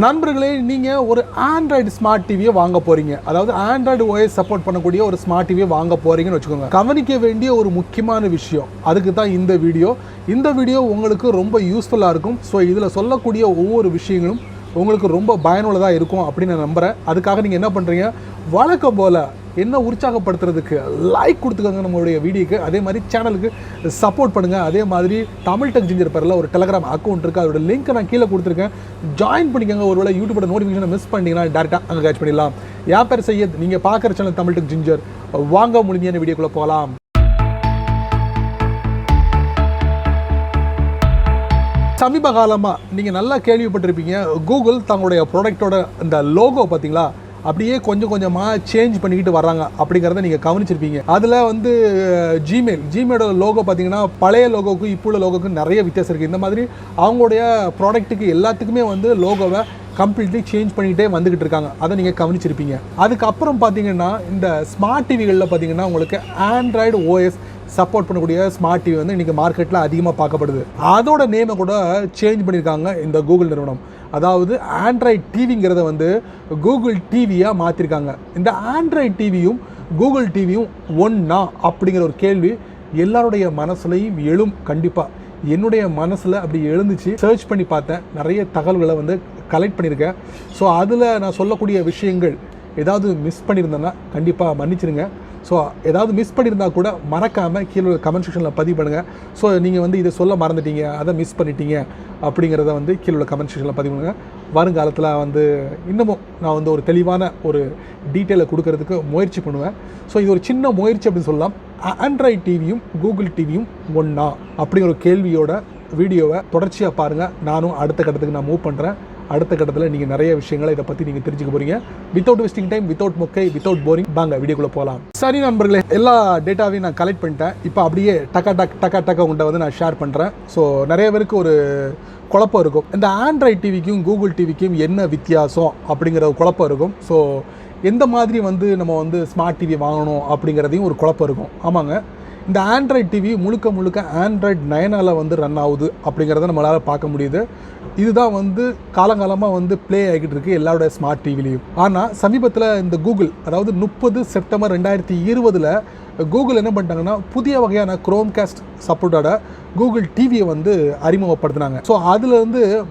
நண்பர்களே, நீங்கள் ஒரு ஆண்ட்ராய்டு ஸ்மார்ட் டிவியை வாங்க போகிறீங்க. அதாவது ஆண்ட்ராய்டு ஓஎஸ் சப்போர்ட் பண்ணக்கூடிய ஒரு ஸ்மார்ட் டிவியை வாங்க போகிறீங்கன்னு வச்சுக்கோங்க. கவனிக்க வேண்டிய ஒரு முக்கியமான விஷயம், அதுக்கு தான் இந்த வீடியோ. இந்த வீடியோ உங்களுக்கு ரொம்ப யூஸ்ஃபுல்லாக இருக்கும். ஸோ இதில் சொல்லக்கூடிய ஒவ்வொரு விஷயங்களும் உங்களுக்கு ரொம்ப பயனுள்ளதாக இருக்கும் அப்படின்னு நான் நம்புகிறேன். அதுக்காக நீங்கள் என்ன பண்ணுறீங்க, வழக்கம் போல் என்ன உற்சாகப்படுத்துறதுக்கு லைக் கொடுத்துக்கோங்க நம்மளுடைய வீடியோக்கு. அதே மாதிரி சேனலுக்கு சப்போர்ட் பண்ணுங்கள். அதே மாதிரி தமிழ் டெக் ஜிஞ்சர் பேரில் ஒரு டெலகிராம் அக்கௌண்ட் இருக்குது, அதோட லிங்க்கை நான் கீழே கொடுத்துருக்கேன். ஜாயின் பண்ணிக்கோங்க. ஒருவேளை யூடியூபோட நோட்டிஃபிகேஷனை மிஸ் பண்ணிங்கன்னா டேரெக்டாக அங்கே கேட்ச் பண்ணிடலாம். என் பேர் சையத், நீங்கள் பார்க்குற சேனல் தமிழ் டெக் ஜிஞ்சர். வாங்க முடிஞ்சான வீடியோக்குள்ளே போகலாம். சமீப காலமாக நீங்கள் நல்லா கேள்விப்பட்டிருப்பீங்க, கூகுள் தங்களுடைய ப்ராடக்டோட இந்த லோகோ பார்த்தீங்களா அப்படியே கொஞ்சம் கொஞ்சமாக சேஞ்ச் பண்ணிக்கிட்டு வர்றாங்க அப்படிங்கிறத நீங்கள் கவனிச்சிருப்பீங்க. அதில் ஜிமெயிலோட லோகோ பார்த்தீங்கன்னா பழைய லோகோவுக்கும் இப்போ உள்ள லோகோவுக்கும் நிறைய வித்தியாசம் இருக்குது. இந்த மாதிரி அவங்களுடைய ப்ராடக்ட்டுக்கு எல்லாத்துக்குமே லோகோவை கம்ப்ளீட்லி சேஞ்ச் பண்ணிகிட்டே வந்துக்கிட்டு இருக்காங்க. அதை நீங்கள் கவனிச்சிருப்பீங்க. அதுக்கப்புறம் பார்த்தீங்கன்னா இந்த ஸ்மார்ட் டிவிகளில் பார்த்தீங்கன்னா உங்களுக்கு ஆண்ட்ராய்டு ஓஎஸ் சப்போர்ட் பண்ணக்கூடிய ஸ்மார்ட் டிவி இன்றைக்கி மார்க்கெட்டில் அதிகமாக பார்க்கப்படுது. அதோட நேமை கூட சேஞ்ச் பண்ணியிருக்காங்க இந்த கூகுள் நிறுவனம். அதாவது ஆண்ட்ராய்டு டிவிங்கிறத கூகுள் டிவியாக மாற்றிருக்காங்க. இந்த ஆண்ட்ராய்டு டிவியும் கூகுள் டிவியும் ஒன்றா அப்படிங்கிற ஒரு கேள்வி எல்லாருடைய மனசுலையும் எழும். கண்டிப்பாக என்னுடைய மனசில் அப்படி எழுந்துச்சு. சர்ச் பண்ணி பார்த்தேன், நிறைய தகவல்களை கலெக்ட் பண்ணியிருக்கேன். ஸோ அதில் நான் சொல்லக்கூடிய விஷயங்கள் ஏதாவது மிஸ் பண்ணியிருந்தேன்னா கண்டிப்பாக மன்னிச்சிருங்க. ஸோ ஏதாவது மிஸ் பண்ணியிருந்தால் கூட மறக்காமல் கீழே கமெண்ட் செக்ஷனில் பதிவு பண்ணுங்கள். ஸோ நீங்கள் இதை சொல்ல மறந்துட்டீங்க, அதை மிஸ் பண்ணிட்டீங்க அப்படிங்கிறத கீழே கமெண்ட் செக்ஷனில் பதிவு பண்ணுங்கள். வருங்காலத்தில் இன்னமும் நான் ஒரு தெளிவான ஒரு டீட்டெயிலை கொடுக்கறதுக்கு முயற்சி பண்ணுவேன். ஸோ இது ஒரு சின்ன முயற்சி அப்படின்னு சொல்லலாம். ஆண்ட்ராய்டு டிவியும் கூகுள் டிவியும் ஒன்றா அப்படிங்கிற ஒரு கேள்வியோட வீடியோவை தொடர்ச்சியாக பாருங்கள். நானும் அடுத்த கட்டத்துக்கு நான் மூவ் பண்ணுறேன். அடுத்த கட்டத்தில் நீங்கள் நிறைய விஷயங்களை இதை பற்றி நீங்கள் தெரிஞ்சுக்க போகிறீங்க. வித்தவுட் வேஸ்டிங் டைம், வித்தவுட் மொக்கை, வித்தவுட் போரிங், வாங்க வீடியோக்குள்ளே போகலாம். சரி நண்பர்களே, எல்லா டேட்டாவையும் நான் கலெக்ட் பண்ணிட்டேன். இப்போ அப்படியே டக்கா உண்டை நான் ஷேர் பண்ணுறேன். ஸோ நிறைய பேருக்கு ஒரு குழப்பம் இருக்கும், இந்த ஆண்ட்ராய்டு டிவிக்கும் கூகுள் டிவிக்கும் என்ன வித்தியாசம் அப்படிங்கிற ஒரு குழப்பம் இருக்கும். ஸோ எந்த மாதிரி நம்ம ஸ்மார்ட் டிவி வாங்கணும் அப்படிங்கிறதையும் ஒரு குழப்பம் இருக்கும். ஆமாங்க, இந்த ஆண்ட்ராய்டு டிவி முழுக்க ஆண்ட்ராய்டு 9 ரன் ஆகுது அப்படிங்கிறத நம்மளால் பார்க்க முடியுது. இதுதான் காலங்காலமாக ப்ளே ஆகிட்டு இருக்குது எல்லாரோட ஸ்மார்ட் டிவிலையும். ஆனால் சமீபத்தில் இந்த கூகுள், அதாவது 30 செப்டம்பர் 2020 கூகுள் என்ன பண்ணிட்டாங்கன்னா புதிய வகையான குரோம்காஸ்ட் சப்போர்ட்டோட கூகுள் டிவியை அறிமுகப்படுத்தினாங்க. ஸோ அதில்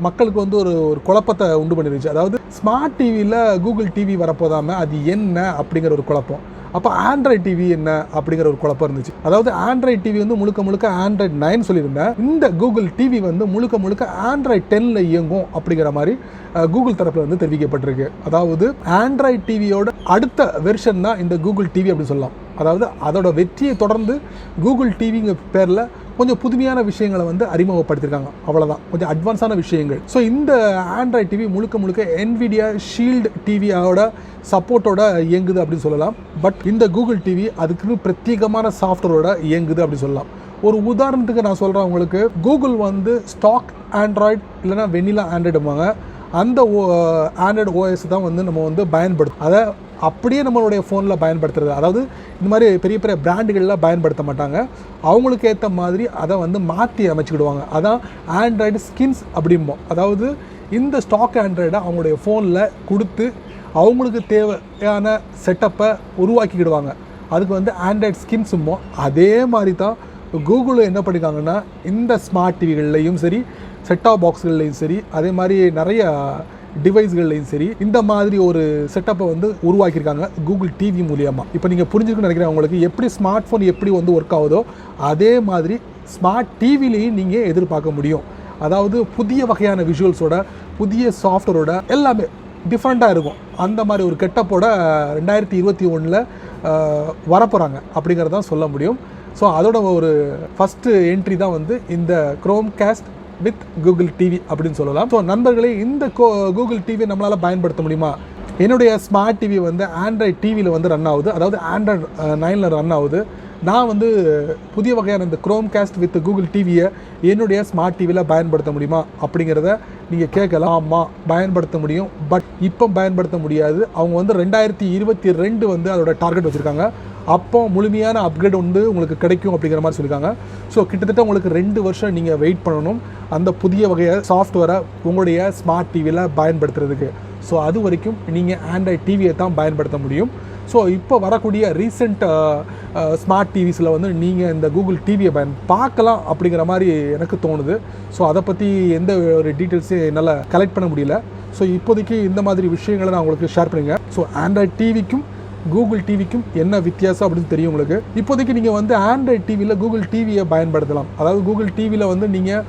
மக்களுக்கு ஒரு குழப்பத்தை உண்டு பண்ணிருச்சு. அதாவது ஸ்மார்ட் டிவியில் கூகுள் டிவி வரப்போதாமல் அது என்ன அப்படிங்கிற ஒரு குழப்பம். அப்போ ஆண்ட்ராய்டு டிவி என்ன அப்படிங்கிற ஒரு குழப்பம் இருந்துச்சு. அதாவது ஆண்ட்ராய்டு டிவி முழுக்க ஆண்ட்ராய்டு 9 சொல்லியிருந்தேன். இந்த கூகுள் டிவி முழுக்க ஆண்ட்ராய்டு 10 இயங்கும் அப்படிங்கிற மாதிரி கூகுள் தரப்பில் தெரிவிக்கப்பட்டிருக்கு. அதாவது ஆண்ட்ராய்டு டிவியோட அடுத்த வெர்ஷன் தான் இந்த கூகுள் டிவி அப்படின்னு சொல்லலாம். அதாவது அதோட வெற்றியை தொடர்ந்து கூகுள் டிவிங்க பேரில் கொஞ்சம் புதுமையான விஷயங்களை அறிமுகப்படுத்தியிருக்காங்க. அவ்வளோதான், கொஞ்சம் அட்வான்ஸான விஷயங்கள். ஸோ இந்த ஆண்ட்ராய்டு டிவி முழுக்க NVIDIA ஷீல்டு டிவியோட சப்போர்ட்டோட இயங்குது அப்படின்னு சொல்லலாம். பட் இந்த கூகுள் டிவி அதுக்குன்னு பிரத்யேகமான சாஃப்ட்வேரோட இயங்குது அப்படின்னு சொல்லலாம். ஒரு உதாரணத்துக்கு நான் சொல்கிறேன் உங்களுக்கு, கூகுள் ஸ்டாக் ஆண்ட்ராய்டு இல்லைனா வெனிலா ஆண்ட்ராய்டுவாங்க. அந்த ஆண்ட்ராய்டு ஓஎஸ் தான் நம்ம பயன்படுத்தும். அதை அப்படியே நம்மளுடைய ஃபோனில் பயன்படுத்துறது. அதாவது இந்த மாதிரி பெரிய பிராண்டுகளில் பயன்படுத்த மாட்டாங்க. அவங்களுக்கு ஏற்ற மாதிரி அதை மாற்றி அமைச்சிக்கிடுவாங்க. அதான் ஆண்ட்ராய்டு ஸ்கின்ஸ் அப்படிம்போம். அதாவது இந்த ஸ்டாக் ஆண்ட்ராய்டை அவங்களுடைய ஃபோனில் கொடுத்து அவங்களுக்கு தேவையான செட்டப்பை உருவாக்கிக்கிடுவாங்க. அதுக்கு ஆண்ட்ராய்டு ஸ்கின்ஸுமோ அதே மாதிரி தான் கூகுளில் என்ன பண்ணியிருக்காங்கன்னா இந்த ஸ்மார்ட் டிவிகள்லையும் சரி, செட்டாப் பாக்ஸ்கள்லையும் சரி, அதே மாதிரி நிறைய டிவைஸ்கள்லையும் சரி இந்த மாதிரி ஒரு செட்டப்பை உருவாக்கியிருக்காங்க கூகுள் டிவி மூலியமாக. இப்போ நீங்கள் புரிஞ்சுக்கணும்னு நினைக்கிறேன், உங்களுக்கு எப்படி ஸ்மார்ட் ஃபோன் எப்படி ஒர்க் ஆகுதோ அதே மாதிரி ஸ்மார்ட் டிவிலையும் நீங்கள் எதிர்பார்க்க முடியும். அதாவது புதிய வகையான விஷுவல்ஸோட, புதிய சாஃப்ட்வேரோட எல்லாமே டிஃப்ரெண்ட்டாக இருக்கும். அந்த மாதிரி ஒரு கெட்டப்போட 2021 வரப்போகிறாங்க அப்படிங்கிறதான் சொல்ல முடியும். ஸோ அதோட ஒரு ஃபஸ்ட்டு என்ட்ரி தான் இந்த குரோம்காஸ்ட் வித் கூகுள் டிவி அப்படின்னு சொல்லலாம். ஸோ நண்பர்களே, இந்த கூகுள் டிவியை நம்மளால் பயன்படுத்த முடியுமா? என்னுடைய ஸ்மார்ட் டிவி ஆண்ட்ராய்டு டிவியில் ரன் ஆகுது, அதாவது ஆண்ட்ராய்டு 9 ரன் ஆகுது. நான் புதிய வகையான இந்த குரோம்காஸ்ட் வித் கூகுள் டிவியை என்னுடைய ஸ்மார்ட் டிவியில் பயன்படுத்த முடியுமா அப்படிங்கிறத நீங்கள் கேட்கலாம். ஆமாம், பயன்படுத்த முடியும். பட் இப்போ பயன்படுத்த முடியாது. அவங்க 2022 அதோட டார்கெட் வச்சுருக்காங்க. அப்போ முழுமையான அப்கிரேட் வந்து உங்களுக்கு கிடைக்கும் அப்படிங்கிற மாதிரி சொல்லியிருக்காங்க. ஸோ கிட்டத்தட்ட உங்களுக்கு 2 வருஷம் நீங்கள் வெயிட் பண்ணணும் அந்த புதிய வகையை சாஃப்ட்வேரை உங்களுடைய ஸ்மார்ட் டிவியில் பயன்படுத்துறதுக்கு. ஸோ அது வரைக்கும் நீங்கள் ஆண்ட்ராய்ட் டிவியை தான் பயன்படுத்த முடியும். ஸோ இப்போ வரக்கூடிய ரீசெண்ட் ஸ்மார்ட் டிவிஸில் வந்து நீங்கள் இந்த கூகுள் டிவியை பார்க்கலாம் அப்படிங்கிற மாதிரி எனக்கு தோணுது. ஸோ அதை பற்றி எந்த ஒரு டீட்டெயில்ஸையும் என்னால் கலெக்ட் பண்ண முடியல. ஸோ இப்போதைக்கு இந்த மாதிரி விஷயங்களை நான் உங்களுக்கு ஷேர் பண்ணுங்கள். ஸோ ஆண்ட்ராய்ட் டிவிக்கும் கூகுள் டிவிக்கும் என்ன வித்தியாசம் அப்படின்னு தெரியும் உங்களுக்கு. இப்போதைக்கு நீங்கள் வந்து ஆண்ட்ராய்ட் டிவியில் கூகுள் டிவியை பயன்படுத்தலாம். அதாவது கூகுள் டிவியில் வந்து நீங்கள்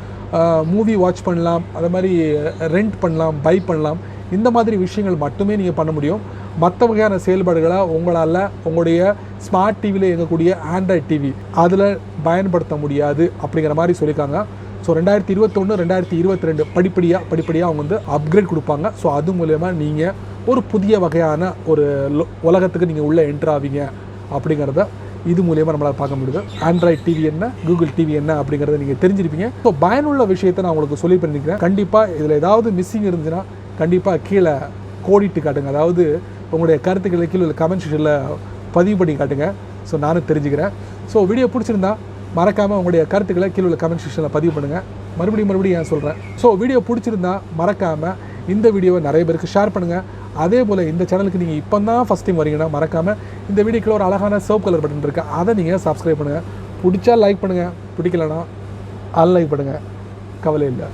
மூவி வாட்ச் பண்ணலாம், அது மாதிரி ரெண்ட் பண்ணலாம், பை பண்ணலாம். இந்த மாதிரி விஷயங்கள் மட்டுமே நீங்கள் பண்ண முடியும். மற்ற வகையான செயல்பாடுகளை உங்களால் உங்களுடைய ஸ்மார்ட் டிவியில் இயங்கக்கூடிய ஆண்ட்ராய்ட் டிவி அதில் பயன்படுத்த முடியாது அப்படிங்கிற மாதிரி சொல்லியிருக்காங்க. ஸோ 2021 2022 படிப்படியாக அவங்க வந்து அப்கிரேட் கொடுப்பாங்க. ஸோ அது மூலயமா நீங்கள் ஒரு புதிய வகையான ஒரு உலகத்துக்கு நீங்கள் உள்ளே என்ட்ரு ஆவீங்க அப்படிங்கிறத இது மூலயமா நம்மளால் பார்க்க முடியுது. ஆண்ட்ராய்ட் டிவி என்ன, கூகுள் டிவி என்ன அப்படிங்கிறத நீங்கள் தெரிஞ்சிருப்பீங்க. ஸோ பயனுள்ள விஷயத்தை நான் உங்களுக்கு சொல்லி பண்ணிக்கிறேன். கண்டிப்பாக இதில் ஏதாவது மிஸ்ஸிங் இருந்துச்சுன்னா கண்டிப்பாக கீழே கோடிட்டு காட்டுங்க. அதாவது உங்களுடைய கருத்துக்களை கீழே உள்ள கமெண்ட் செக்ஷனில் பதிவு பண்ணி காட்டுங்க. ஸோ நானும் தெரிஞ்சுக்கிறேன். ஸோ வீடியோ பிடிச்சிருந்தா மறக்காமல் உங்களுடைய கருத்துக்களை கீழே உள்ள கமெண்ட் செக்ஷனில் பதிவு பண்ணுங்கள். மறுபடியும் ஏன் சொல்கிறேன். ஸோ வீடியோ பிடிச்சிருந்தா மறக்காமல் இந்த வீடியோவை நிறைய பேருக்கு ஷேர் பண்ணுங்கள். அதே போல் இந்த சேனலுக்கு நீங்கள் இப்போ தான் ஃபஸ்ட் டைம் வரீங்கன்னா மறக்காமல் இந்த வீடியோக்குள்ள ஒரு அழகான சிவப்பு கலர் பட்டன் இருக்குது, அதை நீங்கள் சப்ஸ்கிரைப் பண்ணுங்கள். பிடிச்சா லைக் பண்ணுங்கள், பிடிக்கலன்னா அன்லைக் பண்ணுங்கள், கவலை இல்லை.